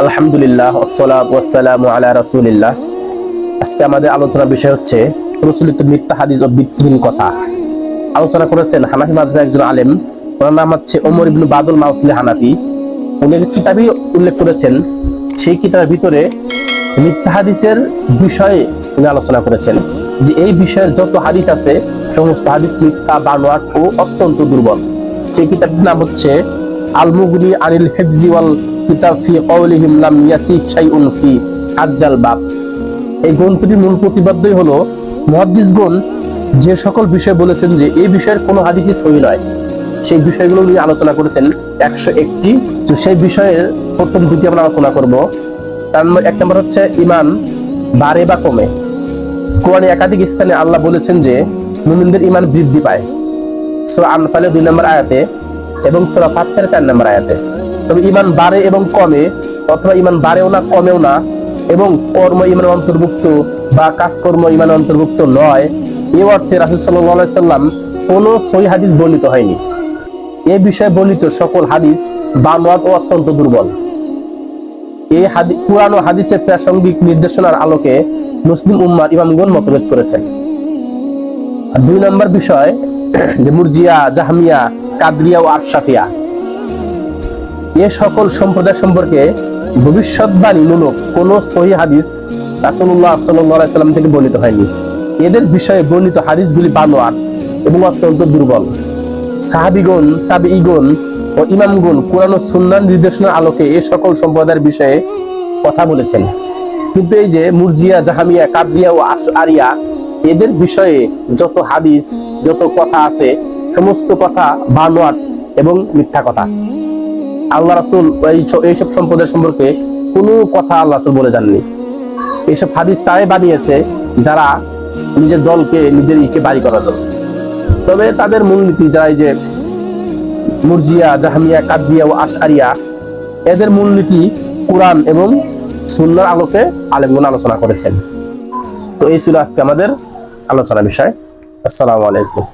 আলহামদুলিল্লাহ ওয়াসসালাতু ওয়াসসালামু আলা রাসূলিল্লাহ। আজকে আমাদের আলোচনার বিষয় হচ্ছে প্রচলিত মিথ্যা হাদিস ও ভিত্তিহীন কথা। আলোচনা করেছেন হানাফি মাযহাবের একজন আলেম, ওনার নাম হচ্ছে ওমর ইবনে বাদুল মাউসিলি হানাফি। উনি কিতাবে উল্লেখ করেছেন, সেই কিতাবের ভিতরে মিথ্যা হাদিসের বিষয়ে উনি আলোচনা করেছেন যে এই বিষয়ের যত হাদিস আছে সমস্ত হাদিস মিথ্যা, বানোয়াট ও অত্যন্ত দুর্বল। সেই কিতাবটির নাম হচ্ছে আল মুগনি আনিল হিফজি ওয়াল কিতাব ফি কওলিহিম লাম ইয়াসি শাইউন ফি হাজ্জাল বাব। এই গ্রন্থটির মূল প্রতিপাদ্যই হলো মুহাদ্দিসগণ যে সকল বিষয় বলেছেন যে এই বিষয়ের কোনো হাদিসই সহিহ নয়, সেই বিষয়গুলো নিয়ে আলোচনা করেছেন 101টি। তো সেই বিষয়ের প্রথম দুটি আমরা আলোচনা করব। তার এক নম্বর হচ্ছে ঈমান বাড়ে বা কমে। কোরআনে একাধিক স্থানে আল্লাহ বলেছেন যে মুমিনদের ঈমান বৃদ্ধি পায়, সূরা আনফালের 2 নম্বর আয়াতে এবং সূরা ফাতিহার 4 নম্বর আয়াতে। তবে ঈমান বাড়ে এবং কমে, অথবা ঈমান বাড়েও না কমেও না, এবং কর্ম ঈমানের অন্তর্ভুক্ত বা কাজকর্ম ঈমানের অন্তর্ভুক্ত নয়, এই অর্থে রাসূল সাল্লাল্লাহু আলাইহি সাল্লাম কোনো সহিহ হাদিস বর্ণিত হয়নি। এই বিষয়ে বর্ণিত সকল হাদিস বানোয়াট ও অত্যন্ত দুর্বল। এই কুরআন ও হাদিসের প্রাসঙ্গিক নির্দেশনার আলোকে মুসলিম উম্মাহর ইমামগণ মতভেদ করেছেন। আর 2 নম্বর বিষয় যে মুরজিয়া, জাহমিয়া, কাদরিয়া ও আশরাফিয়া, এই সকল সম্প্রদায় সম্পর্কে ভবিষ্যৎবাণীমূলক কোন সহিহ হাদিস রাসূলুল্লাহ সাল্লাল্লাহু আলাইহি সাল্লাম থেকে বর্ণিত হয়নি। এদের বিষয়ে বর্ণিত হাদিসগুলি বানোয়াট এবং অত্যন্ত দুর্বল। সাহাবীগণ, তাবেঈগণ ও ইমামগণ কুরআন ও সুন্নাহর নির্দেশনার আলোকে এই সকল সম্প্রদায়ের বিষয়ে কথা বলেছেন, কিন্তু এই যে মুরজিয়া, জাহমিয়া, কাদরিয়া ও আশআরিয়া, এদের বিষয়ে যত হাদিস, যত কথা আছে সমস্ত কথা বানোয়াট এবং মিথ্যা কথা। আল্লাহ রাসূল এইসব সম্প্রদায় সম্পর্কে কোনো কথা আল্লাহ রাসূল বলে যাননি। এইসব হাদিস তারাই বানিয়েছে যারা নিজের দলকে, নিজের ইকে বাড়ি করার জন্য। তবে তাদের মূলনীতি, যারা এই যে মুরজিয়া, জাহমিয়া, কাদরিয়া ও আশআরিয়া, এদের মূলনীতি কুরআন এবং সুন্নাহর আলোকে আলেমগণ আলোচনা করেছেন। তো এই ছিল আজকে আমাদের আলোচনা বিষয়। আসসালামু আলাইকুম।